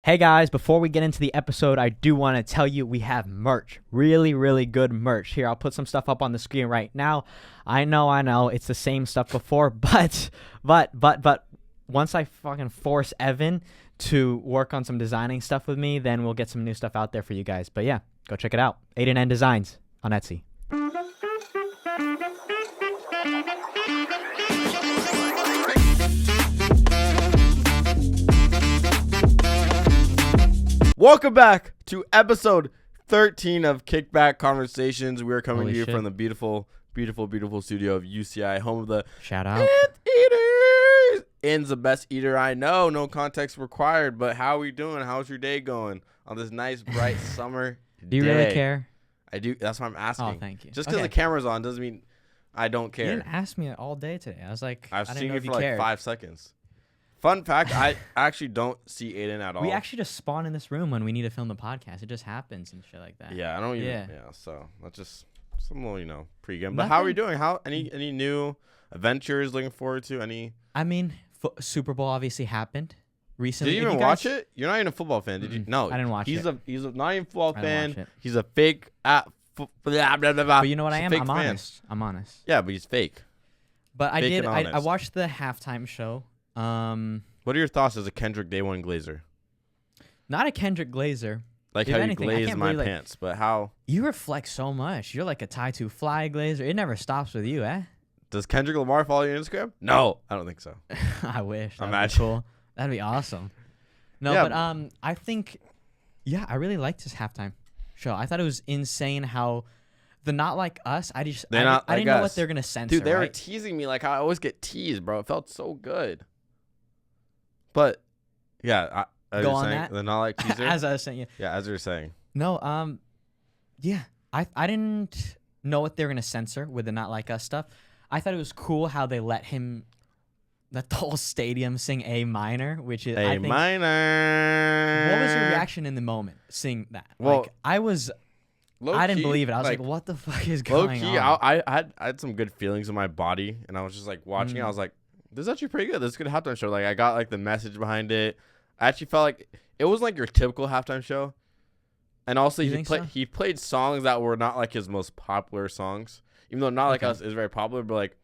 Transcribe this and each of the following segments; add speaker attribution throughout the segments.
Speaker 1: Hey guys, before we get into the episode, I do want to tell you we have merch. Really, really good merch. Here, I'll put some stuff up on the screen right now. I know, it's the same stuff before, but once I fucking force Evan to work on some designing stuff with me, then we'll get some new stuff out there for you guys. But yeah, go check it out. Aidan N Designs on Etsy.
Speaker 2: Welcome back to episode 13 of Kickback Conversations. We are coming
Speaker 1: Holy
Speaker 2: to you
Speaker 1: shit.
Speaker 2: from the beautiful studio of UCI, home of the
Speaker 1: Shout out.
Speaker 2: Ant Eaters. In's the best eater I know. No context required, but how are we doing? How's your day going on this nice, bright summer
Speaker 1: Do you
Speaker 2: day?
Speaker 1: really care?
Speaker 2: I do. That's why I'm asking.
Speaker 1: Oh, thank you.
Speaker 2: Just because
Speaker 1: Okay.
Speaker 2: the camera's on doesn't mean I don't
Speaker 1: You
Speaker 2: care.
Speaker 1: didn't ask me all day today. I was like,
Speaker 2: I've
Speaker 1: I didn't
Speaker 2: seen
Speaker 1: know
Speaker 2: you
Speaker 1: if
Speaker 2: for
Speaker 1: you
Speaker 2: like
Speaker 1: cared.
Speaker 2: 5 seconds. Fun fact, I actually don't see Aiden at all.
Speaker 1: We actually just spawn in this room when we need to film the podcast. It just happens and shit like that.
Speaker 2: Yeah, I don't even.
Speaker 1: Yeah.
Speaker 2: Yeah, so that's just some little, pregame. But how are we
Speaker 1: Nothing.
Speaker 2: doing? How any new adventures looking forward to? Any?
Speaker 1: I mean, Super Bowl obviously happened recently.
Speaker 2: Did you even watch it? You're not even a football fan, did you?
Speaker 1: Mm-mm.
Speaker 2: No,
Speaker 1: I didn't watch
Speaker 2: he's
Speaker 1: it.
Speaker 2: He's not even a football
Speaker 1: I didn't watch
Speaker 2: fan.
Speaker 1: it.
Speaker 2: He's a fake. Blah, blah, blah, blah.
Speaker 1: But you know what
Speaker 2: He's
Speaker 1: I
Speaker 2: a
Speaker 1: am?
Speaker 2: fake
Speaker 1: I'm
Speaker 2: fan.
Speaker 1: honest. I'm honest.
Speaker 2: Yeah, but he's fake.
Speaker 1: But I
Speaker 2: Fake
Speaker 1: did.
Speaker 2: and
Speaker 1: I
Speaker 2: honest.
Speaker 1: watched the halftime show.
Speaker 2: What are your thoughts as a Kendrick Day One Glazer?
Speaker 1: Not a Kendrick Glazer.
Speaker 2: Like
Speaker 1: If
Speaker 2: how
Speaker 1: anything, I
Speaker 2: you glaze
Speaker 1: can't
Speaker 2: my
Speaker 1: believe, like-
Speaker 2: pants, but how
Speaker 1: You reflect so much. You're like a tie to fly Glazer. It never stops with you, eh?
Speaker 2: does Kendrick Lamar follow your Instagram? No, I don't think so.
Speaker 1: I wish. That'd be
Speaker 2: Imagine.
Speaker 1: cool. That'd be awesome. No,
Speaker 2: Yeah.
Speaker 1: but I think, yeah, I really liked his halftime show. I thought it was insane how the Not Like Us. I didn't
Speaker 2: Like
Speaker 1: know what
Speaker 2: Us.
Speaker 1: they're gonna censor.
Speaker 2: Dude, they were
Speaker 1: right?
Speaker 2: teasing me like how I always get teased, bro. It felt so good. But yeah, as
Speaker 1: Go
Speaker 2: you're
Speaker 1: on
Speaker 2: saying,
Speaker 1: that.
Speaker 2: the not like teaser.
Speaker 1: As I was saying, yeah.
Speaker 2: Yeah, as you're saying.
Speaker 1: No, yeah, I didn't know what they were gonna censor with the Not Like Us stuff. I thought it was cool how they let the whole stadium sing A minor, which is I
Speaker 2: A
Speaker 1: think,
Speaker 2: minor.
Speaker 1: What was your reaction in the moment seeing that?
Speaker 2: Well,
Speaker 1: like I was,
Speaker 2: Low
Speaker 1: I didn't
Speaker 2: key,
Speaker 1: believe it. I was like, what the fuck is
Speaker 2: low
Speaker 1: going
Speaker 2: key,
Speaker 1: on?
Speaker 2: I had some good feelings in my body, and I was just like watching it. I was like, this is actually pretty good. This is a good halftime show. Like I got like the message behind it. I actually felt like it was like your typical halftime show. And also
Speaker 1: You think so?
Speaker 2: he played songs that were not like his most popular songs. Even though Not Like
Speaker 1: Okay.
Speaker 2: Us is very popular, but like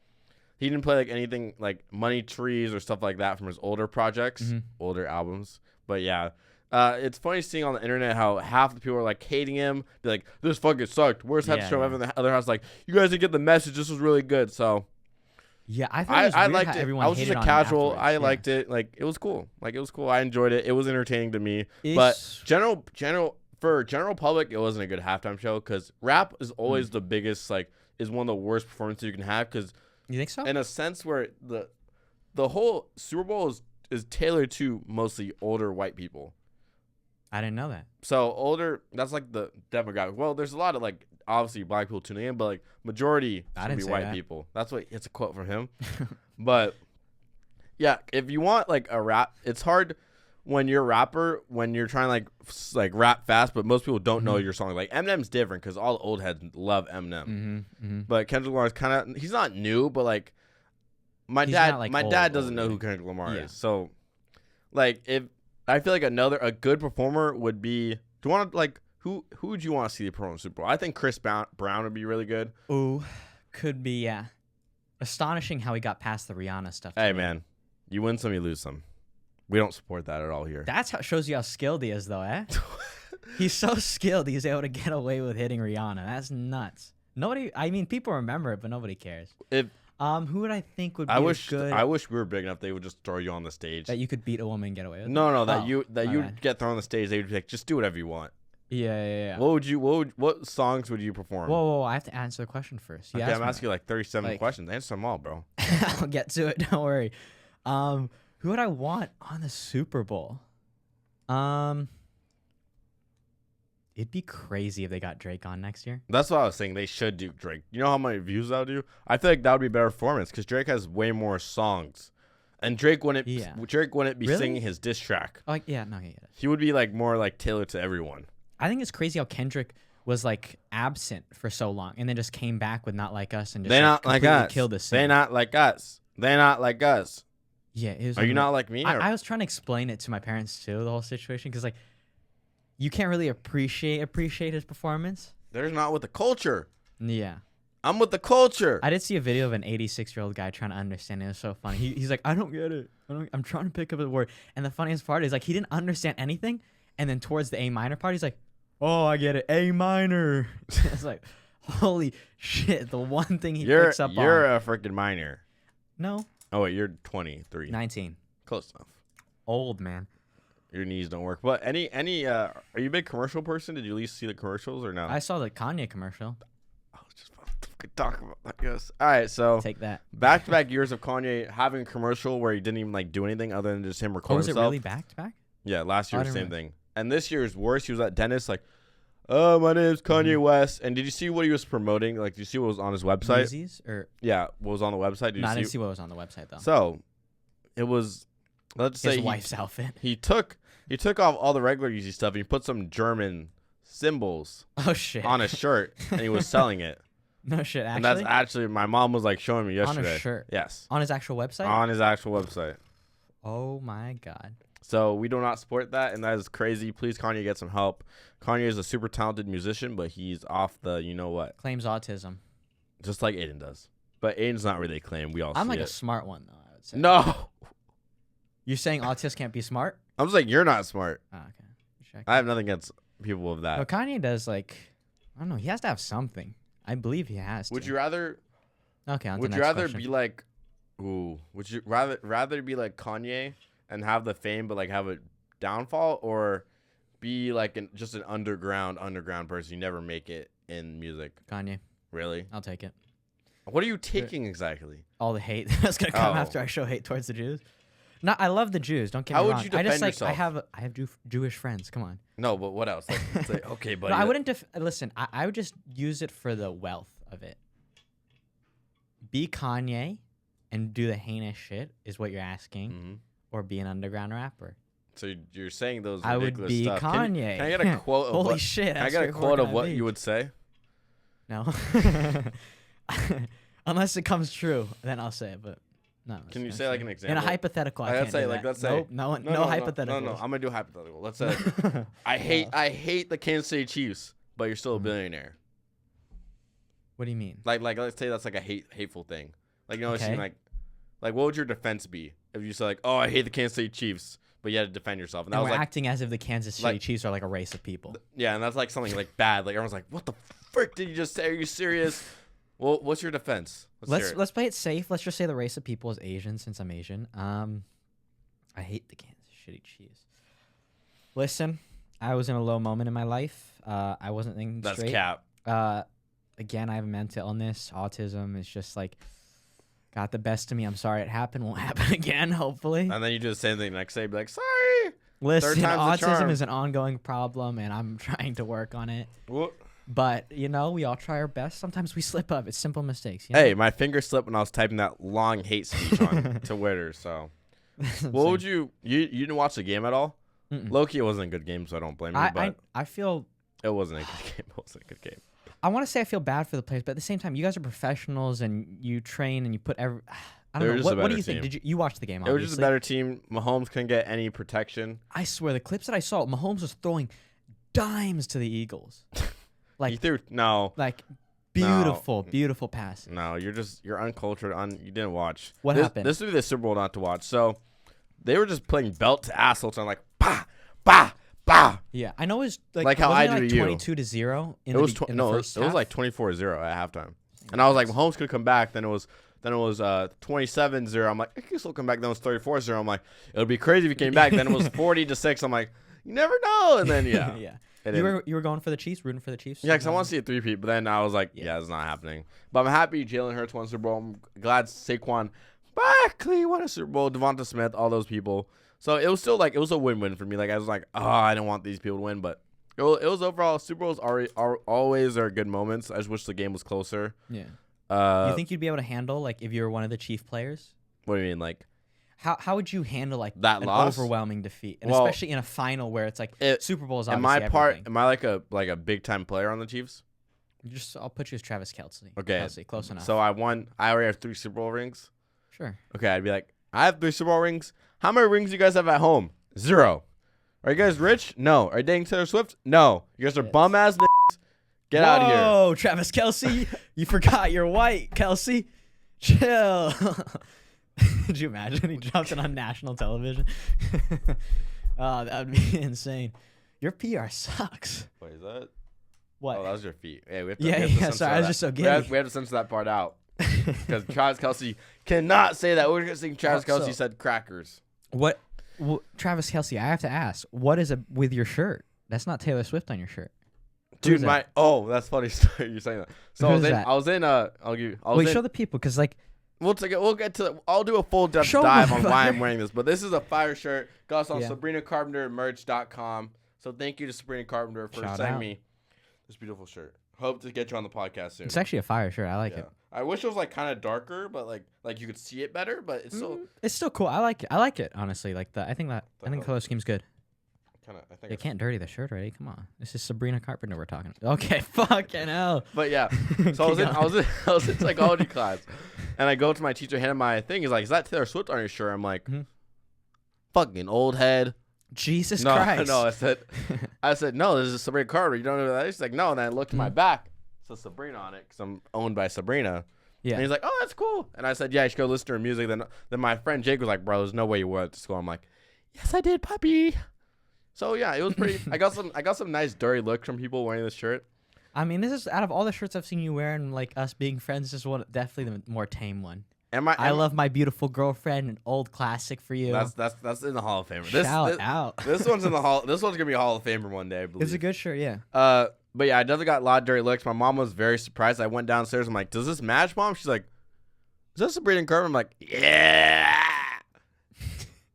Speaker 2: he didn't play like anything like Money Trees or stuff like that from his older projects, older albums. But yeah. It's funny seeing on the internet how half the people are like hating him, be like, this fucking sucked. Worst half
Speaker 1: Yeah,
Speaker 2: show
Speaker 1: yeah.
Speaker 2: ever. And the other house like, you guys didn't get the message. This was really good. So
Speaker 1: Yeah, I thought it was
Speaker 2: I
Speaker 1: weird
Speaker 2: liked
Speaker 1: how
Speaker 2: it.
Speaker 1: everyone
Speaker 2: I was just
Speaker 1: hated
Speaker 2: a
Speaker 1: on it
Speaker 2: casual.
Speaker 1: afterwards.
Speaker 2: I
Speaker 1: Yeah.
Speaker 2: liked it. Like it was cool. I enjoyed it. It was entertaining to me.
Speaker 1: Ish.
Speaker 2: But for general public, it wasn't a good halftime show because rap is always the biggest, like, is one of the worst performances you can have because
Speaker 1: You think so?
Speaker 2: in a sense where the whole Super Bowl is tailored to mostly older white people.
Speaker 1: I didn't know that.
Speaker 2: So older, that's like the demographic. Well, there's a lot of like obviously black people tuning in, but like majority
Speaker 1: I
Speaker 2: should
Speaker 1: didn't
Speaker 2: be
Speaker 1: say
Speaker 2: white
Speaker 1: that.
Speaker 2: people. That's what it's a quote from him. But yeah, if you want like a rap, it's hard when you're a rapper when you're trying to like rap fast, but most people don't know your song. Like Eminem's different because all the old heads love Eminem. But Kendrick Lamar is kind of he's not new, but like my
Speaker 1: He's
Speaker 2: dad
Speaker 1: not, like,
Speaker 2: my
Speaker 1: old,
Speaker 2: dad doesn't
Speaker 1: old,
Speaker 2: know
Speaker 1: right?
Speaker 2: who Kendrick Lamar
Speaker 1: Yeah.
Speaker 2: is. So like if I feel like a good performer would be. Do you want to like who would you want to see perform in the Super Bowl? I think Chris Brown would be really good.
Speaker 1: Ooh, could be, yeah. Astonishing how he got past the Rihanna stuff.
Speaker 2: Hey
Speaker 1: today.
Speaker 2: man, you win some, you lose some. We don't support that at all here.
Speaker 1: That's how shows you how skilled he is, though, eh? He's so skilled. He's able to get away with hitting Rihanna. That's nuts. I mean, people remember it, but nobody cares.
Speaker 2: If
Speaker 1: Who would I think would be
Speaker 2: I
Speaker 1: a
Speaker 2: wish
Speaker 1: good
Speaker 2: I wish we were big enough they would just throw you on the stage.
Speaker 1: that you could beat a woman and get away with?
Speaker 2: No, that
Speaker 1: Oh,
Speaker 2: you
Speaker 1: my bad.
Speaker 2: get thrown on the stage. They would be like, just do whatever you want.
Speaker 1: Yeah.
Speaker 2: What songs would you perform?
Speaker 1: Whoa! I have to answer the question first. You
Speaker 2: Okay,
Speaker 1: asked
Speaker 2: I'm
Speaker 1: me
Speaker 2: asking you like 37
Speaker 1: Like-
Speaker 2: questions. Answer them all, bro.
Speaker 1: that. I'll get to it. Don't worry. Who would I want on the Super Bowl? It'd be crazy if they got Drake on next year.
Speaker 2: That's what I was saying. They should do Drake. You know how many views that would do? I feel like that would be a better performance because Drake has way more songs, and Drake wouldn't be
Speaker 1: Really?
Speaker 2: singing his diss track.
Speaker 1: Oh, yeah, no, yeah.
Speaker 2: He would be like more like tailored to everyone.
Speaker 1: I think it's crazy how Kendrick was like absent for so long and then just came back with Not Like Us and just
Speaker 2: They not like
Speaker 1: completely
Speaker 2: us.
Speaker 1: killed this.
Speaker 2: They not like us. They not like us.
Speaker 1: Yeah, it was.
Speaker 2: Are you not like me? Or?
Speaker 1: I was trying to explain it to my parents too, the whole situation, because like, you can't really appreciate his performance.
Speaker 2: There's not with the culture.
Speaker 1: Yeah.
Speaker 2: I'm with the culture.
Speaker 1: I did see a video of an 86-year-old guy trying to understand it. It was so funny. He's like, I don't get it. I'm trying to pick up a word. And the funniest part is like he didn't understand anything. And then towards the A minor part, he's like, oh, I get it. A minor. It's like, holy shit. The one thing he picks up on.
Speaker 2: You're a freaking minor.
Speaker 1: No.
Speaker 2: Oh, wait. You're 23.
Speaker 1: 19.
Speaker 2: Close enough.
Speaker 1: Old, man.
Speaker 2: Your knees don't work. But are you a big commercial person? Did you at least see the commercials or no?
Speaker 1: I saw the Kanye commercial.
Speaker 2: Could talk about that, I guess. All right, so
Speaker 1: Take that.
Speaker 2: back-to-back years of Kanye having a commercial where he didn't even like do anything other than just him recording
Speaker 1: Was it
Speaker 2: himself.
Speaker 1: really back to back?
Speaker 2: Yeah, last year
Speaker 1: I
Speaker 2: was the
Speaker 1: didn't
Speaker 2: same thing. And this year's worse. He was at dentist like, oh, my name's Kanye West. And did you see what he was promoting? Like, did you see what was on his website?
Speaker 1: Yeezys or
Speaker 2: Yeah, what was on the website? Did
Speaker 1: no,
Speaker 2: you
Speaker 1: I
Speaker 2: see?
Speaker 1: didn't see what was on the website though.
Speaker 2: So, it was, let's
Speaker 1: His
Speaker 2: say
Speaker 1: wife's outfit.
Speaker 2: he took off all the regular Yeezy stuff and he put some German symbols
Speaker 1: Oh shit.
Speaker 2: on his shirt and he was selling it.
Speaker 1: No shit. Actually.
Speaker 2: And that's actually my mom was like showing me yesterday.
Speaker 1: On his shirt.
Speaker 2: Yes.
Speaker 1: On his actual website.
Speaker 2: On his actual website.
Speaker 1: Oh my god.
Speaker 2: So we do not support that, and that is crazy. Please, Kanye, get some help. Kanye is a super talented musician, but he's off the you know what.
Speaker 1: Claims autism.
Speaker 2: Just like Aidan does. But Aidan's not really a claim. We all
Speaker 1: I'm
Speaker 2: see
Speaker 1: like
Speaker 2: it.
Speaker 1: a smart one though. I would say.
Speaker 2: No.
Speaker 1: You're saying autists can't be smart?
Speaker 2: I'm just like, you're not smart.
Speaker 1: Oh, okay. Check.
Speaker 2: I have nothing against people of that.
Speaker 1: Well, Kanye does like, I don't know. He has to have something. I believe he has.
Speaker 2: Would
Speaker 1: to.
Speaker 2: you rather?
Speaker 1: Okay. On to
Speaker 2: Would
Speaker 1: the
Speaker 2: you
Speaker 1: next
Speaker 2: rather
Speaker 1: question.
Speaker 2: be like? Ooh. Would you rather be like Kanye and have the fame, but like have a downfall, or be like just an underground person? You never make it in music.
Speaker 1: Kanye?
Speaker 2: Really?
Speaker 1: I'll take it.
Speaker 2: What are you taking exactly?
Speaker 1: All the hate that's gonna come
Speaker 2: Oh.
Speaker 1: after I show hate towards the Jews. No, I love the Jews. Don't get
Speaker 2: How
Speaker 1: me
Speaker 2: would
Speaker 1: wrong.
Speaker 2: you
Speaker 1: I just
Speaker 2: defend
Speaker 1: like
Speaker 2: yourself?
Speaker 1: I have Jewish friends. Come on.
Speaker 2: No, but what else? Like, it's like, okay, buddy.
Speaker 1: No, I wouldn't. Listen, I would just use it for the wealth of it. Be Kanye, and do the heinous shit is what you're asking,
Speaker 2: Mm-hmm.
Speaker 1: or be an underground rapper.
Speaker 2: So you're saying those
Speaker 1: I would
Speaker 2: ridiculous
Speaker 1: be
Speaker 2: stuff.
Speaker 1: Kanye.
Speaker 2: Can I get a quote of
Speaker 1: Holy
Speaker 2: what?
Speaker 1: shit!
Speaker 2: Can I
Speaker 1: how
Speaker 2: get a
Speaker 1: straightforward
Speaker 2: quote of
Speaker 1: can I
Speaker 2: what
Speaker 1: be?
Speaker 2: you would say?
Speaker 1: No. Unless it comes true, then I'll say it. But no.
Speaker 2: Can you
Speaker 1: it's
Speaker 2: say like
Speaker 1: true.
Speaker 2: an example?
Speaker 1: In a hypothetical, I
Speaker 2: Let's
Speaker 1: can't
Speaker 2: say
Speaker 1: do
Speaker 2: like
Speaker 1: that.
Speaker 2: let's say
Speaker 1: Nope, no hypothetical.
Speaker 2: No, I'm gonna do hypothetical. Let's say I hate the Kansas City Chiefs, but you're still a billionaire.
Speaker 1: What do you mean?
Speaker 2: Like let's say that's like a hateful thing. Like you know what I'm
Speaker 1: Okay.
Speaker 2: saying? Like what would your defense be if you said like, oh, I hate the Kansas City Chiefs, but you had to defend yourself? And that
Speaker 1: And
Speaker 2: was
Speaker 1: we're
Speaker 2: like
Speaker 1: acting as if the Kansas City
Speaker 2: like-
Speaker 1: Chiefs are like a race of people.
Speaker 2: yeah, and that's like something like bad. Like everyone's like, what the frick did you just say? Are you serious? Well, what's your defense? Hear it.
Speaker 1: Let's play it safe. Let's just say the race of people is Asian, since I'm Asian. I hate the Kansas City Chiefs. Listen, I was in a low moment in my life. I wasn't thinking
Speaker 2: That's
Speaker 1: straight.
Speaker 2: cap.
Speaker 1: Again, I have a mental illness, autism. It's just like got the best of me. I'm sorry it happened. Won't happen again. Hopefully.
Speaker 2: And then you do the same thing the next day. Be like, sorry.
Speaker 1: Listen,
Speaker 2: time's the
Speaker 1: autism
Speaker 2: charm.
Speaker 1: is an ongoing problem, and I'm trying to work on it.
Speaker 2: What?
Speaker 1: But you know, we all try our best. Sometimes we slip up. It's simple mistakes. You know?
Speaker 2: Hey, my finger slipped when I was typing that long hate speech on to Twitter. So, what would you didn't watch the game at all?
Speaker 1: Mm-mm.
Speaker 2: Low-key, it wasn't a good game, so I don't blame you. But
Speaker 1: I feel.
Speaker 2: it wasn't a good game. It wasn't a good game.
Speaker 1: I want to say I feel bad for the players, but at the same time, you guys are professionals and you train and you put every. I
Speaker 2: They were
Speaker 1: don't know.
Speaker 2: just a
Speaker 1: What do
Speaker 2: better
Speaker 1: you think?
Speaker 2: team.
Speaker 1: Did you watch the game?
Speaker 2: It was just a
Speaker 1: Obviously.
Speaker 2: better team. Mahomes couldn't get any protection.
Speaker 1: I swear, the clips that I saw, Mahomes was throwing dimes to the Eagles,
Speaker 2: He
Speaker 1: like
Speaker 2: threw no,
Speaker 1: beautiful pass.
Speaker 2: no. You're uncultured. You didn't watch.
Speaker 1: What
Speaker 2: This-
Speaker 1: happened?
Speaker 2: This would be the Super Bowl not to watch. So, they were just playing belt to ass all the time, like bah, bah, bah.
Speaker 1: Yeah, I know it's
Speaker 2: Like how
Speaker 1: wasn't
Speaker 2: I
Speaker 1: it
Speaker 2: do
Speaker 1: like
Speaker 2: to you.
Speaker 1: 22-0 in
Speaker 2: It was
Speaker 1: the
Speaker 2: no, it
Speaker 1: first
Speaker 2: was
Speaker 1: half?
Speaker 2: like 24-0 at halftime, and I was like, Mahomes could come back. Then it was 27-0. I'm like, he could still come back. Then it was 34-0. I'm like, it would be crazy if he came back. Then it was 40-6. I'm like, you never know. And then yeah,
Speaker 1: yeah.
Speaker 2: It
Speaker 1: You
Speaker 2: didn't.
Speaker 1: were going for the Chiefs, rooting for the Chiefs.
Speaker 2: Yeah, because I want to see a three-peat, but then I was like, yeah, it's not happening. But I'm happy Jalen Hurts won Super Bowl. I'm glad Saquon Barkley won a Super Bowl. Devonta Smith, all those people. So it was still like, it was a win-win for me. Like I was like, oh, I didn't want these people to win, but it was overall, Super Bowls always are good moments. I just wish the game was closer.
Speaker 1: Yeah. You think you'd be able to handle like if you were one of the Chief players?
Speaker 2: What do you mean, like?
Speaker 1: How would you handle like
Speaker 2: That
Speaker 1: an
Speaker 2: loss?
Speaker 1: overwhelming defeat, and
Speaker 2: Well,
Speaker 1: especially in a final where it's like Super Bowl is
Speaker 2: Am
Speaker 1: obviously everything.
Speaker 2: Am I like a big-time player on the Chiefs?
Speaker 1: I'll put you as Travis Kelce.
Speaker 2: Okay.
Speaker 1: Kelce, close enough.
Speaker 2: So I already have 3 Super Bowl rings.
Speaker 1: Sure.
Speaker 2: Okay, I'd be like, I have 3 Super Bowl rings. How many rings do you guys have at home? 0. Are you guys rich? No. Are you dating Taylor Swift? No. You guys are bum ass niggas. Get out of here.
Speaker 1: Oh, Travis Kelce, you forgot you're white, Kelce. Chill. Could you imagine he dropped it on national television? Oh, that would be insane. Your PR sucks.
Speaker 2: Wait, is that?
Speaker 1: What?
Speaker 2: Oh, that was your feet. Hey, we have to,
Speaker 1: Yeah. Sorry, I was just so giddy.
Speaker 2: We have to censor that part out because Travis Kelce cannot say that. We're gonna sing Travis Kelce said crackers.
Speaker 1: What? Travis Kelce, I have to ask, what is with your shirt? That's not Taylor Swift on your shirt.
Speaker 2: Dude, that's funny story. You're saying that. So show the people because like. We'll get to. I'll do a full depth dive on why I'm wearing this, but this is a fire shirt. Got us on SabrinaCarpenterMerch.com. So thank you to Sabrina Carpenter for sending me this beautiful shirt. Hope to get you on the podcast soon.
Speaker 1: It's actually a fire shirt. I like it.
Speaker 2: I wish it was like kind of darker, but like you could see it better. But it's still
Speaker 1: cool. I like it honestly. Like I think the color scheme's good.
Speaker 2: I think
Speaker 1: you can't dirty the shirt already. Come on, this is Sabrina Carpenter we're talking about. Okay, fucking hell.
Speaker 2: But yeah, so I was in psychology class, and I go to my teacher, hand him my thing. He's like, "Is that Taylor Swift on your shirt?" I'm like, "Fucking old head."
Speaker 1: Jesus Christ.
Speaker 2: No, I said no. This is Sabrina Carpenter. You don't know that? He's like, no. And then I looked at my back. It says Sabrina on it because I'm owned by Sabrina. Yeah. And he's like, oh, that's cool. And I said, yeah, you should go listen to her music. Then my friend Jake was like, bro, there's no way you went to school. I'm like, yes, I did, puppy. So yeah, it was pretty. I got some nice dirty looks from people wearing this shirt.
Speaker 1: I mean, this is out of all the shirts I've seen you wear and like us being friends, this is definitely the more tame one. I love my beautiful girlfriend, an old classic for you.
Speaker 2: That's in the Hall of Fame.
Speaker 1: Shout out.
Speaker 2: This one's in the Hall. This one's gonna be a Hall of Famer one day, I believe.
Speaker 1: It's a good shirt, yeah.
Speaker 2: But yeah, I definitely got a lot of dirty looks. My mom was very surprised. I went downstairs. I'm like, does this match, Mom? She's like, is that Sabrina Carpenter? I'm like, yeah.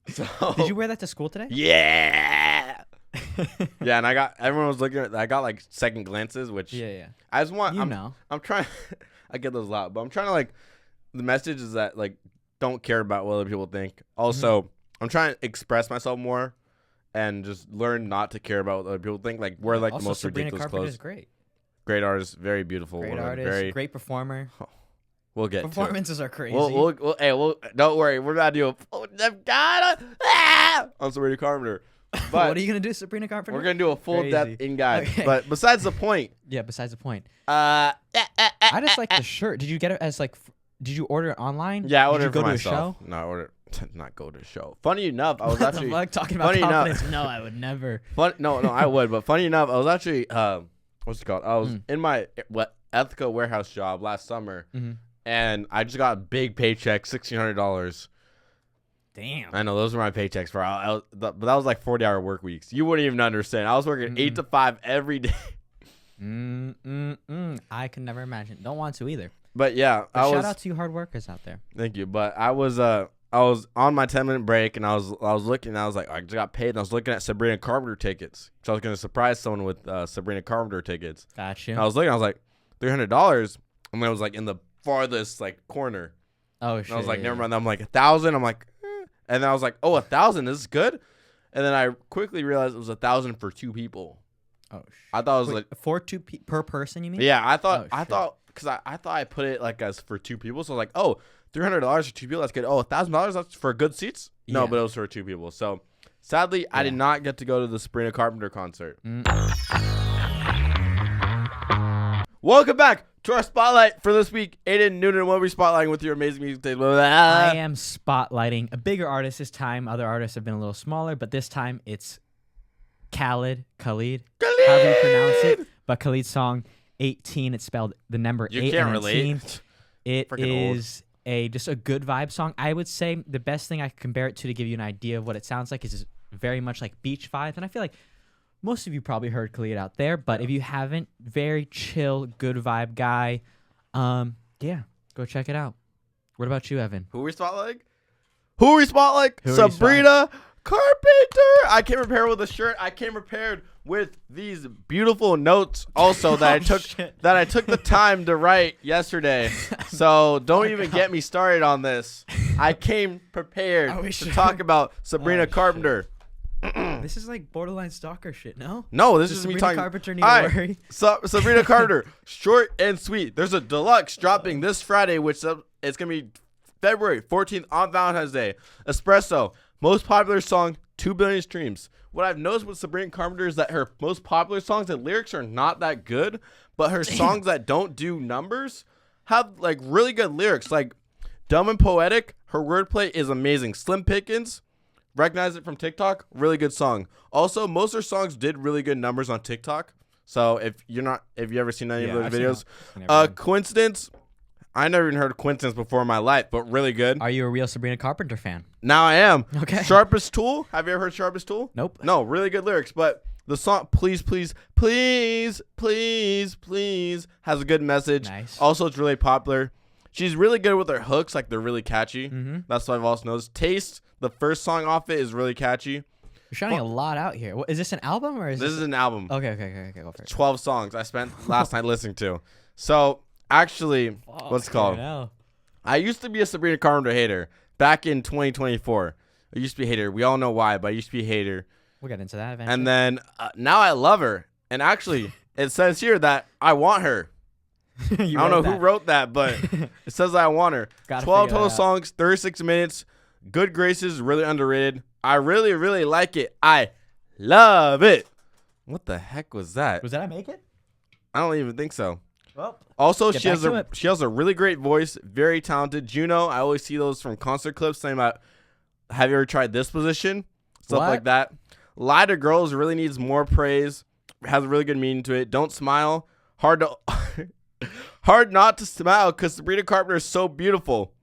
Speaker 2: So,
Speaker 1: did you wear that to school today?
Speaker 2: Yeah. Yeah, and everyone was looking at. I got like second glances, which I just want. I'm trying. I get those a lot, but I'm trying to like. The message is that like don't care about what other people think. Also, I'm trying to express myself more, and just learn not to care about what other people think. Like wear like the most
Speaker 1: Sabrina
Speaker 2: ridiculous
Speaker 1: Carpenter
Speaker 2: clothes.
Speaker 1: Is great.
Speaker 2: Great artist, very beautiful.
Speaker 1: Great artist, great performer.
Speaker 2: We'll get
Speaker 1: performances
Speaker 2: to it.
Speaker 1: Are crazy.
Speaker 2: We'll don't worry. We're about to do on Sabrina Carpenter. But
Speaker 1: what are you gonna do, Sabrina Carpenter?
Speaker 2: We're gonna do a full depth in guide. Okay. But besides the point.
Speaker 1: Yeah, besides the point. I just like the shirt. Did you get it as like? Did you order it online?
Speaker 2: Yeah, I ordered it for
Speaker 1: myself.
Speaker 2: Did you go to a show? No, I ordered not go to a show. Funny enough, I was actually
Speaker 1: talking about confidence. No, I would never.
Speaker 2: No, I would. But funny enough, I was actually what's it called? I was in my Ethica warehouse job last summer, and I just got a big paycheck, $1,600.
Speaker 1: Damn.
Speaker 2: I know those were my paychecks for. But that was like 40-hour work weeks. You wouldn't even understand. I was working 8 to 5 every day.
Speaker 1: I can never imagine. Don't want to either.
Speaker 2: But yeah,
Speaker 1: shout out to you hard workers out there.
Speaker 2: Thank you. But I was on my 10-minute break, and I was looking. I was like, I just got paid, and I was looking at Sabrina Carpenter tickets. So I was gonna surprise someone with Sabrina Carpenter tickets.
Speaker 1: Gotcha.
Speaker 2: And I was looking. I was like, $300, and I was like in the farthest like corner.
Speaker 1: Oh
Speaker 2: shit.
Speaker 1: And
Speaker 2: I was like, never mind. I'm like 1,000. I'm like, and then I was like, oh, 1,000. This is good. And then I quickly realized it was 1,000 for 2 people.
Speaker 1: Oh shit.
Speaker 2: I thought it was like
Speaker 1: for per person. You mean?
Speaker 2: Yeah, I thought. Because I thought I put it like as for 2 people. So I was like, oh, $300 for 2 people. That's good. Oh, $1,000. That's for good seats. No, but it was for 2 people. So sadly, I did not get to go to the Sabrina Carpenter concert. Welcome back to our spotlight for this week. Aidan Noonan, what are we spotlighting with your amazing music taste?
Speaker 1: I am spotlighting a bigger artist this time. Other artists have been a little smaller, but this time it's Khalid, however you pronounce it. But Khalid's song 18, it's spelled the number 8
Speaker 2: you can't
Speaker 1: and
Speaker 2: relate.
Speaker 1: 18. It is just a good vibe song. I would say the best thing I could compare it to give you an idea of what it sounds like is very much like beach vibes. And I feel like most of you probably heard Khalid out there, but if you haven't, very chill, good vibe guy. Yeah, go check it out. What about you, Evan?
Speaker 2: Who are we spotlighting? Sabrina Carpenter. I came prepared with a shirt. I came prepared with these beautiful notes also that I took the time to write yesterday. So don't even get me started on this. I came prepared to talk about Sabrina Carpenter.
Speaker 1: This is like borderline stalker shit, no?
Speaker 2: No, this is me talking.
Speaker 1: Carpenter need to worry.
Speaker 2: Sabrina Carpenter, short and sweet. There's a deluxe dropping this Friday, which it's gonna be February 14th on Valentine's Day. Espresso, most popular song, 2 billion streams. What I've noticed with Sabrina Carpenter is that her most popular songs, the lyrics are not that good, but her songs that don't do numbers have like really good lyrics. Like Dumb and Poetic, her wordplay is amazing. Slim Pickens, recognize it from TikTok, really good song. Also, most of her songs did really good numbers on TikTok. So if you ever seen any of those videos, Coincidence. I never even heard of Coincidence before in my life, but really good.
Speaker 1: Are you a real Sabrina Carpenter fan?
Speaker 2: Now I am.
Speaker 1: Okay.
Speaker 2: Sharpest Tool. Have you ever heard Sharpest Tool?
Speaker 1: Nope.
Speaker 2: No, really good lyrics. But the song Please, Please, Please, Please, Please has a good message.
Speaker 1: Nice.
Speaker 2: Also, it's really popular. She's really good with her hooks. Like, they're really catchy.
Speaker 1: Mm-hmm.
Speaker 2: That's what I've also noticed. Taste, the first song off it, is really catchy.
Speaker 1: You're shouting a lot out here. Is this an album or is
Speaker 2: this is an album.
Speaker 1: Okay. Go for it.
Speaker 2: 12 songs I spent last night listening to. So, actually, what's it called? I used to be a Sabrina Carpenter hater back in 2024. I used to be a hater. We all know why, but I used to be a hater.
Speaker 1: We'll get into that eventually.
Speaker 2: And then now I love her. And actually, it says here that I want her. I don't know who wrote that, but it says I want her. 12 total songs, 36 minutes. Good Graces, really underrated. I really, really like it. I love it. What the heck was that?
Speaker 1: Was that I Make It?
Speaker 2: I don't even think so.
Speaker 1: Well,
Speaker 2: also, she has a really great voice, very talented. Juno, I always see those from concert clips saying about, have you ever tried this position? Stuff like that. Lie to Girls really needs more praise. Has a really good meaning to it. Don't Smile. Hard not to smile because Sabrina Carpenter is so beautiful.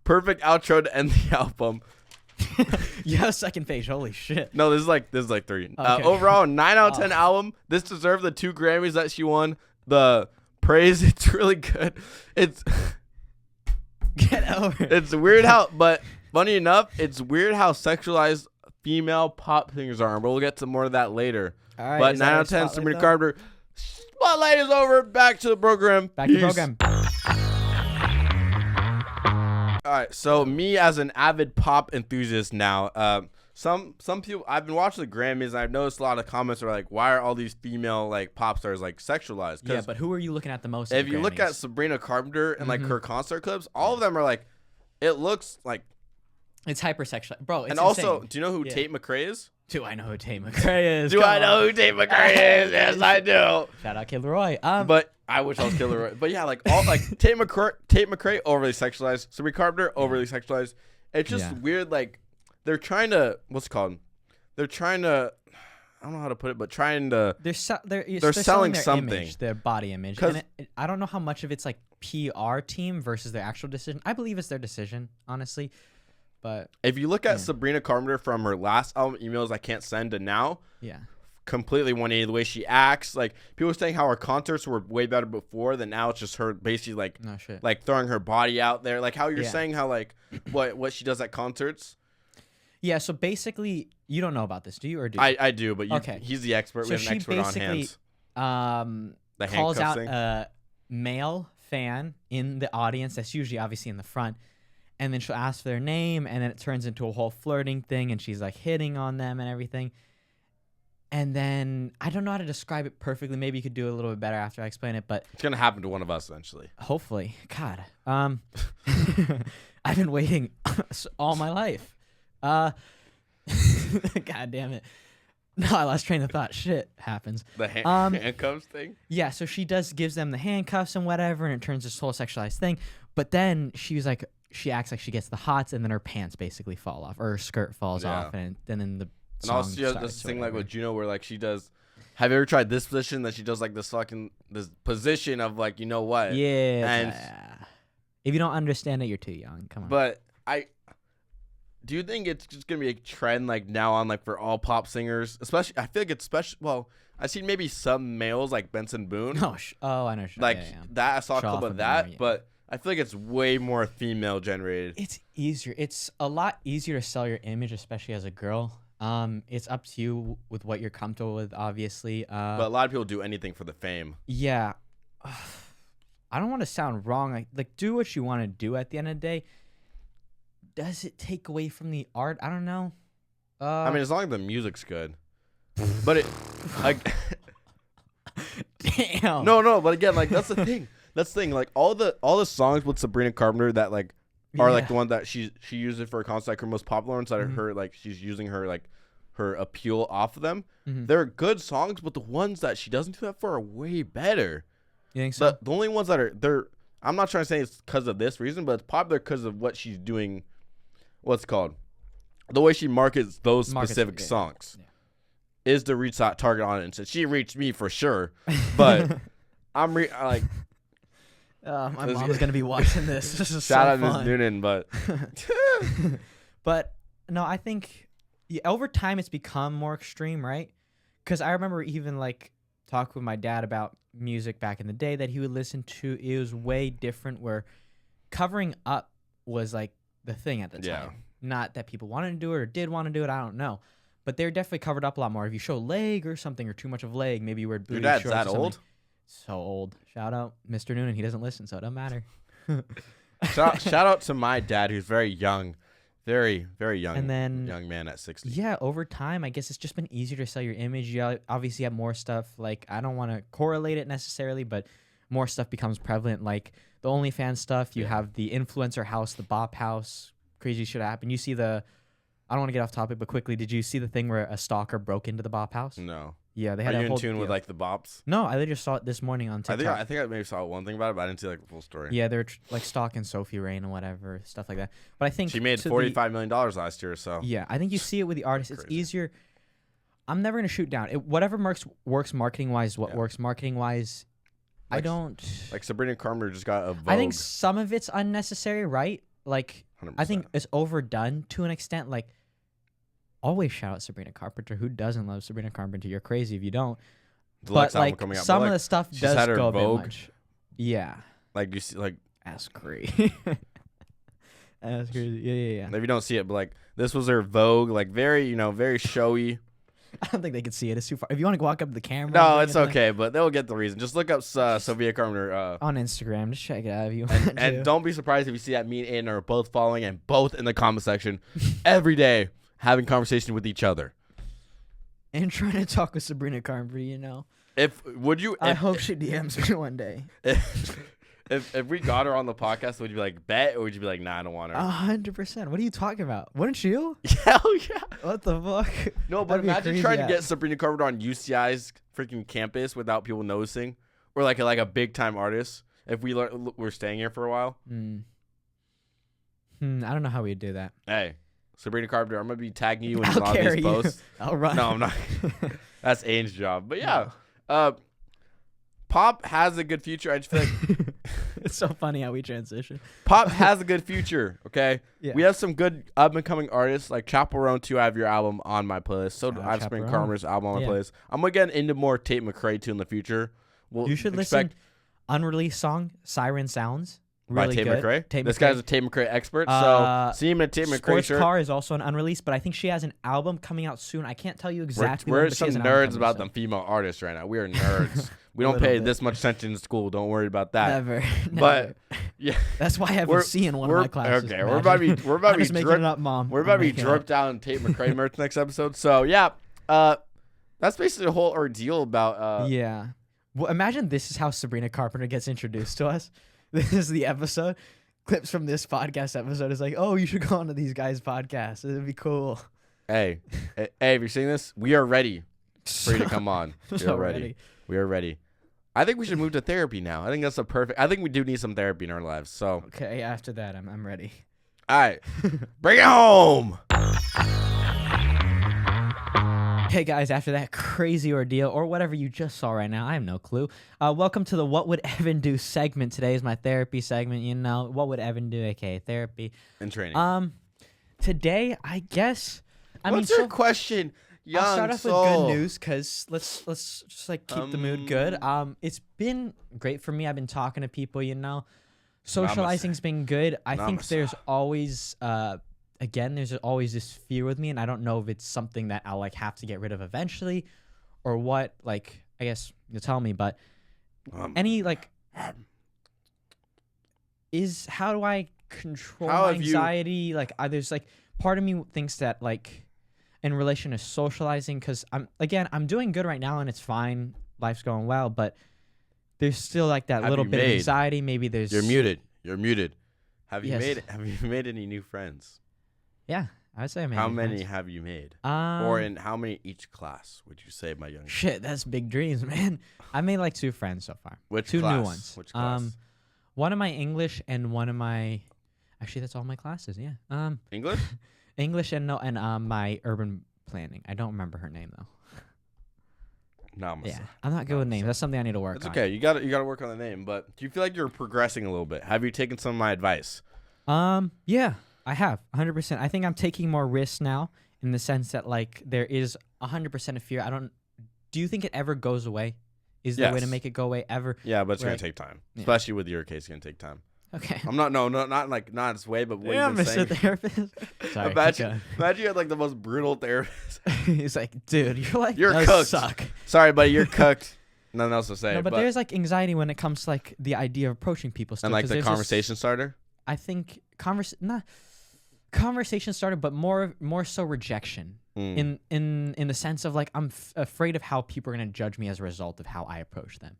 Speaker 2: Perfect outro to end the album.
Speaker 1: You have a second page. Holy shit.
Speaker 2: No, this is like 3.
Speaker 1: Okay.
Speaker 2: Overall, 9 out of 10 album. This deserved the 2 Grammys that she won. The praise, it's really good. It's
Speaker 1: get over it.
Speaker 2: It's weird how, but funny enough, it's weird how sexualized female pop singers are. But we'll get to more of that later.
Speaker 1: All right,
Speaker 2: but 9 out of 10, Sabrina Carpenter. Spotlight is over. Back to the program.
Speaker 1: Back to the program.
Speaker 2: All right, so me as an avid pop enthusiast now, some people, I've been watching the Grammys and I've noticed a lot of comments are like, why are all these female like pop stars like sexualized?
Speaker 1: Yeah, but who are you looking at the most?
Speaker 2: If you look at Sabrina Carpenter and like her concert clips, all of them are like, it looks like
Speaker 1: it's hypersexual, bro. It's
Speaker 2: and also,
Speaker 1: insane.
Speaker 2: do you know who Tate McRae is?
Speaker 1: Do I know who Tate McRae is?
Speaker 2: Do I know who Tate McRae is? Yes, I do.
Speaker 1: Shout out Kid Leroy.
Speaker 2: But I wish I was Kid Leroy. But yeah, like all like Tate McRae overly sexualized. Sabrina Carpenter overly sexualized. It's just weird. Like they're trying to they're trying to I don't know how to put it, but trying to
Speaker 1: they're
Speaker 2: selling
Speaker 1: their
Speaker 2: something,
Speaker 1: image, their body image. And I don't know how much of it's like PR team versus their actual decision. I believe it's their decision, honestly. But
Speaker 2: if you look at Sabrina Carpenter from her last album, Emails I Can't Send, to now, completely 180. The way she acts, like people were saying how her concerts were way better before, than now it's just her basically like like throwing her body out there, like how you're saying how like what she does at concerts. Yeah,
Speaker 1: so basically, you don't know about this, do you? Or do you?
Speaker 2: I do, but he's the expert.
Speaker 1: So
Speaker 2: we have an expert on hands.
Speaker 1: The calls out a male fan in the audience that's usually obviously in the front. And then she'll ask for their name, and then it turns into a whole flirting thing, and she's like hitting on them and everything. And then I don't know how to describe it perfectly. Maybe you could do it a little bit better after I explain it, but
Speaker 2: it's gonna happen to one of us eventually.
Speaker 1: Hopefully, God. I've been waiting all my life. God damn it. No, I lost train of thought. Shit happens.
Speaker 2: The handcuffs thing?
Speaker 1: Yeah, so she gives them the handcuffs and whatever, and it turns this whole sexualized thing. But then she acts like she gets the hots, and then her pants basically fall off, or her skirt falls off, and then the song
Speaker 2: also she does this thing like with Juno where like she does. Have you ever tried this position? That she does like this position of like, you know what?
Speaker 1: Yeah. And if you don't understand it, you're too young. Come on.
Speaker 2: But do you think it's just gonna be a trend like now on like for all pop singers? Especially, I feel like it's special. Well, I've seen maybe some males like Benson Boone.
Speaker 1: I know.
Speaker 2: Like that, I saw a clip of that, but I feel like it's way more female generated.
Speaker 1: It's easier. It's a lot easier to sell your image, especially as a girl. It's up to you with what you're comfortable with, obviously.
Speaker 2: But a lot of people do anything for the fame.
Speaker 1: Yeah. I don't want to sound wrong. Like do what you want to do at the end of the day. Does it take away from the art? I don't know.
Speaker 2: I mean, as long as the music's good. But it like
Speaker 1: damn.
Speaker 2: No, but again, like that's the thing. That's the thing. Like all the songs with Sabrina Carpenter that like Or like the one that she used it for a concert, like her most popular ones that are her, like she's using her like her appeal off of them. They're good songs, but the ones that she doesn't do that for are way better.
Speaker 1: You think so?
Speaker 2: The only ones that are I'm not trying to say it's because of this reason, but it's popular because of what she's doing. What's it called? The way she markets those specific songs is to reach that target audience. And she reached me for sure, but I'm like.
Speaker 1: My mom's gonna be watching this. This is
Speaker 2: Shout out
Speaker 1: fun.
Speaker 2: Ms. Noonan, but
Speaker 1: but no, I think over time it's become more extreme, right? Because I remember even like talking with my dad about music back in the day that he would listen to. It was way different, where covering up was like the thing at the time.
Speaker 2: Yeah.
Speaker 1: Not that people wanted to do it or did want to do it. I don't know, but they're definitely covered up a lot more. If you show leg or something or too much of leg, maybe you wear booty
Speaker 2: your dad's
Speaker 1: shorts
Speaker 2: that
Speaker 1: or something.
Speaker 2: old?
Speaker 1: So old. Shout out Mr. Noonan. He doesn't listen, so it doesn't matter.
Speaker 2: shout out to my dad, who's very young, very young,
Speaker 1: and then
Speaker 2: young man at 60.
Speaker 1: Yeah, over time, I guess it's just been easier to sell your image. You obviously have more stuff. Like, I don't want to correlate it necessarily, but more stuff becomes prevalent. Like the OnlyFans stuff, you have the influencer house, the bop house. Crazy shit happen. You see I don't want to get off topic, but quickly, did you see the thing where a stalker broke into the bop house?
Speaker 2: No.
Speaker 1: Yeah, they had
Speaker 2: Are
Speaker 1: a
Speaker 2: you
Speaker 1: whole
Speaker 2: in tune
Speaker 1: deal.
Speaker 2: with like the bops?
Speaker 1: No, I just saw it this morning on TikTok.
Speaker 2: I think I maybe saw one thing about it, but I didn't see like the full story.
Speaker 1: Yeah, they're like stalking Sophie Rain and whatever stuff like that. But I think
Speaker 2: she made $45 million last year or so.
Speaker 1: Yeah, I think you see it with the artists. It's easier. I'm never gonna shoot down whatever works marketing wise. What works marketing wise,
Speaker 2: like,
Speaker 1: I don't.
Speaker 2: Like Sabrina Carpenter just got a Vogue.
Speaker 1: I think some of it's unnecessary, right? Like
Speaker 2: 100%.
Speaker 1: I think it's overdone to an extent. Like always shout out Sabrina Carpenter. Who doesn't love Sabrina Carpenter? You're crazy if you don't. But like some of the stuff does go a bit much. Yeah.
Speaker 2: Like you see, like
Speaker 1: that's crazy. That's crazy. Yeah.
Speaker 2: If you don't see it, but like this was her Vogue, like very, very showy.
Speaker 1: I don't think they could see it. It's too far. If you want to walk up to the camera.
Speaker 2: No, it's okay, but they'll get the reason. Just look up Sophia Carpenter
Speaker 1: on Instagram. Just check it out if you
Speaker 2: want
Speaker 1: to.
Speaker 2: And don't be surprised if you see that me and Aidan are both following and both in the comment section every day having conversation with each other.
Speaker 1: And trying to talk with Sabrina Carpenter, I hope she DMs me one day.
Speaker 2: If we got her on the podcast, would you be like, bet, or would you be like, nah, I don't want her?
Speaker 1: 100%. What are you talking about? Wouldn't you?
Speaker 2: Hell yeah.
Speaker 1: What the fuck?
Speaker 2: No, but imagine trying to get Sabrina Carpenter on UCI's freaking campus without people noticing, or like a big time artist. If we're staying here for a while.
Speaker 1: I don't know how we'd do that.
Speaker 2: Hey, Sabrina Carpenter, I'm gonna be tagging you in a lot of these posts.
Speaker 1: I'll run.
Speaker 2: No, I'm not. That's Aiden's job. But yeah, Pop has a good future. I just feel like
Speaker 1: it's so funny how we transition.
Speaker 2: Pop has a good future. Okay,
Speaker 1: yeah.
Speaker 2: We have some good up and coming artists like Chaperone too. I have your album on my playlist. So I have Sabrina Carpenter's album on my playlist. I'm gonna get into more Tate McRae too in the future.
Speaker 1: You should listen. Unreleased song, Siren Sounds. Really
Speaker 2: by Tate
Speaker 1: good.
Speaker 2: McRae. This guy's a Tate McRae expert. So see him at Tate McRae
Speaker 1: Sports
Speaker 2: shirt.
Speaker 1: Car is also an unreleased, but I think she has an album coming out soon. I can't tell you exactly.
Speaker 2: We're some nerds about them female artists right now. We are nerds. We don't pay this much attention in school. Don't worry about that.
Speaker 1: Never.
Speaker 2: But yeah,
Speaker 1: that's why I haven't seen one of my classes.
Speaker 2: Okay, we're about to be
Speaker 1: making it up, Mom.
Speaker 2: We're about to be dripped out in Tate McRae merch next episode. So yeah, that's basically the whole ordeal about.
Speaker 1: Yeah. Well, imagine this is how Sabrina Carpenter gets introduced to us. This is the episode. Clips from this podcast episode is like, oh, you should go on to these guys' podcasts. It'd be cool.
Speaker 2: Hey, if you're seeing this, we are ready for you to come on. We are ready. We are ready. I think we should move to therapy now. I think that's I think we do need some therapy in our lives. So
Speaker 1: okay, after that, I'm ready.
Speaker 2: All right, bring it home.
Speaker 1: Hey guys, after that crazy ordeal or whatever you just saw right now, I have no clue. Welcome to the What Would Evan Do segment. Today is my therapy segment. What would Evan do, aka therapy
Speaker 2: and training.
Speaker 1: Today, I guess.
Speaker 2: What's your question, young
Speaker 1: I'll start off
Speaker 2: soul?
Speaker 1: with good news because let's just like keep the mood good. It's been great for me. I've been talking to people. Socializing's been good. I think there's always there's always this fear with me, and I don't know if it's something that I'll like have to get rid of eventually, or what. Like, I guess you'll tell me, but how do I control my anxiety? There's like part of me thinks that like in relation to socializing, because I'm doing good right now and it's fine, life's going well, but there's still like that little bit of anxiety. Maybe there's
Speaker 2: You're muted. Have you made any new friends?
Speaker 1: Yeah, I would say I made.
Speaker 2: How
Speaker 1: new
Speaker 2: many
Speaker 1: friends.
Speaker 2: have you made? Or in how many each class would you say, my young?
Speaker 1: Shit, that's big dreams, man. I made like 2 friends so far.
Speaker 2: Which
Speaker 1: two
Speaker 2: class?
Speaker 1: new ones.
Speaker 2: Which class?
Speaker 1: One of my English and one of my. Actually, that's all my classes. Yeah.
Speaker 2: English.
Speaker 1: English and my urban planning. I don't remember her name though. Yeah, I'm not good with names. That's something I need to work on.
Speaker 2: It's okay. You got to work on the name. But do you feel like you're progressing a little bit? Have you taken some of my advice?
Speaker 1: Yeah, I have 100%. I think I'm taking more risks now in the sense that like there is 100% of fear. Do you think it ever goes away? Is there a way to make it go away ever?
Speaker 2: Yeah, but it's gonna take time, especially with your case. It's gonna take time.
Speaker 1: Okay.
Speaker 2: I'm not not its way, but what you've been saying.
Speaker 1: Mr. Therapist. Sorry.
Speaker 2: Imagine you had like the most brutal therapist.
Speaker 1: He's like, dude, you're
Speaker 2: cooked.
Speaker 1: Suck.
Speaker 2: Sorry, buddy, you're cooked. Nothing else to say.
Speaker 1: No, but there's like anxiety when it comes to like the idea of approaching people. Still,
Speaker 2: and like the conversation starter.
Speaker 1: I think conversation starter, but more so rejection. In the sense of like I'm afraid of how people are gonna judge me as a result of how I approach them.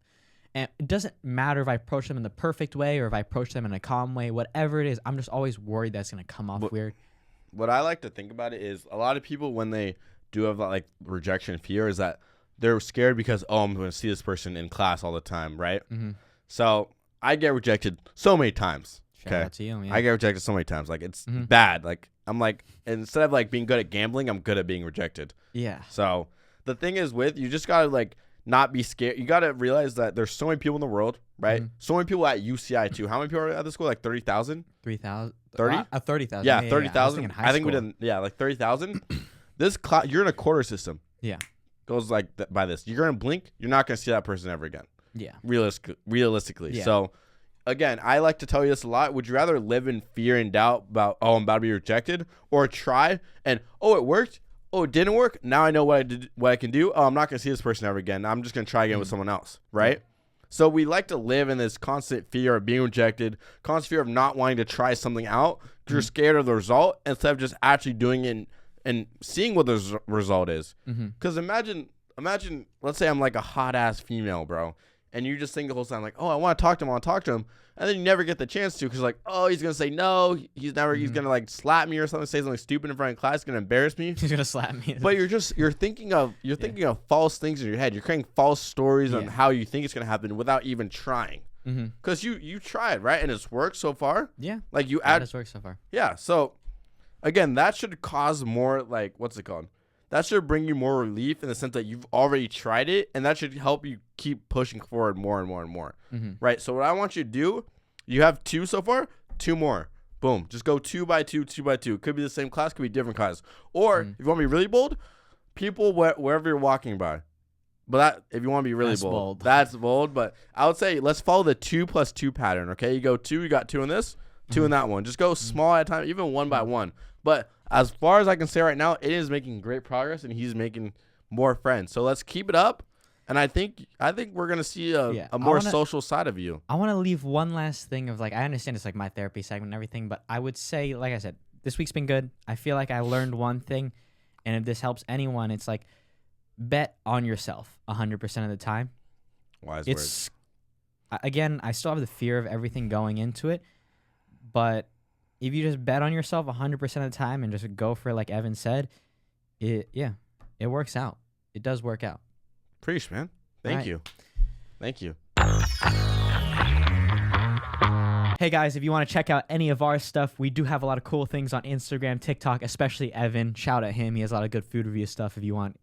Speaker 1: And it doesn't matter if I approach them in the perfect way or if I approach them in a calm way, whatever it is, I'm just always worried that's going to come off weird.
Speaker 2: What I like to think about it is a lot of people, when they do have like rejection fear, is that they're scared because, I'm going to see this person in class all the time, right? Mm-hmm. So I get rejected so many times.
Speaker 1: Shout out to you, yeah.
Speaker 2: I get rejected so many times. Like, it's bad. Like, I'm like, instead of like being good at gambling, I'm good at being rejected.
Speaker 1: Yeah.
Speaker 2: So the thing is you just got to like, not be scared. You got to realize that there's so many people in the world, right? Mm-hmm. So many people at UCI too. How many people are at the school? Like 30,000?
Speaker 1: 3,000?
Speaker 2: 30?
Speaker 1: 30,000.
Speaker 2: Yeah, 30,000. I think we didn't. Yeah, like 30,000. This class, you're in a quarter system.
Speaker 1: Yeah.
Speaker 2: Goes like by this. You're going to blink. You're not going to see that person ever again.
Speaker 1: Yeah.
Speaker 2: Realistically.
Speaker 1: Yeah.
Speaker 2: So, again, I like to tell you this a lot. Would you rather live in fear and doubt about, I'm about to be rejected, or try and, it worked? Oh, it didn't work. Now I know what I can do. Oh, I'm not going to see this person ever again. I'm just going to try again with someone else, right? So we like to live in this constant fear of being rejected, constant fear of not wanting to try something out because you're scared of the result instead of just actually doing it and seeing what the result is. Because imagine, let's say I'm like a hot-ass female, bro, and you just think the whole time like, I want to talk to him. And then you never get the chance to because like, he's going to say no. He's going to like slap me or something, say something stupid in front of class. He's going to embarrass me.
Speaker 1: He's going to slap me.
Speaker 2: But you're thinking of false things in your head. You're creating false stories on how you think it's going to happen without even trying. Because you tried, right? And it's worked so far.
Speaker 1: Yeah.
Speaker 2: Like
Speaker 1: it's worked so far.
Speaker 2: Yeah. So again, that should cause more like, what's it called? That should bring you more relief in the sense that you've already tried it, and that should help you keep pushing forward more and more and more. Right? So what I want you to do, you have 2 so far, 2 more. Boom. Just go 2 by 2, 2 by 2. Could be the same class, could be different class. Or if you want to be really bold, people wherever you're walking by. But if you want to be really bold, that's bold. But I would say let's follow the 2 plus 2 pattern. Okay, you go 2, you got 2 in this, 2 in that one. Just go small at a time, even 1 by 1. But as far as I can say right now, it is making great progress, and he's making more friends. So let's keep it up. And I think we're gonna see a more social side of you.
Speaker 1: I want to leave one last thing of like, I understand it's like my therapy segment and everything, but I would say, like I said, this week's been good. I feel like I learned one thing, and if this helps anyone, it's like bet on yourself 100% of the time.
Speaker 2: Wise words.
Speaker 1: Again, I still have the fear of everything going into it, but if you just bet on yourself 100% of the time and just go for it, like Evan said, it works out. It does work out.
Speaker 2: Preach, man. Thank you.
Speaker 1: Hey guys, if you want to check out any of our stuff, we do have a lot of cool things on Instagram, TikTok, especially Evan. Shout out him. He has a lot of good food review stuff if you want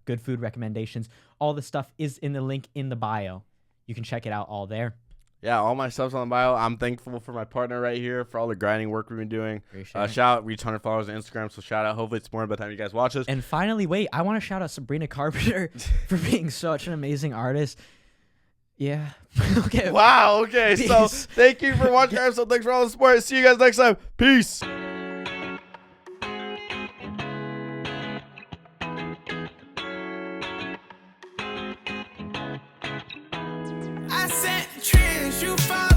Speaker 1: good food recommendations. All the stuff is in the link in the bio. You can check it out all there.
Speaker 2: Yeah, all my stuff's on the bio. I'm thankful for my partner right here for all the grinding work we've been doing. Shout out, reach 100 followers on Instagram, so shout out. Hopefully it's more by the time you guys watch this.
Speaker 1: And finally, I want to shout out Sabrina Carpenter for being such an amazing artist. Yeah. Okay.
Speaker 2: Wow, okay. Peace. So thank you for watching our episode. Thanks for all the support. See you guys next time. Peace.
Speaker 3: I set trends, you follow.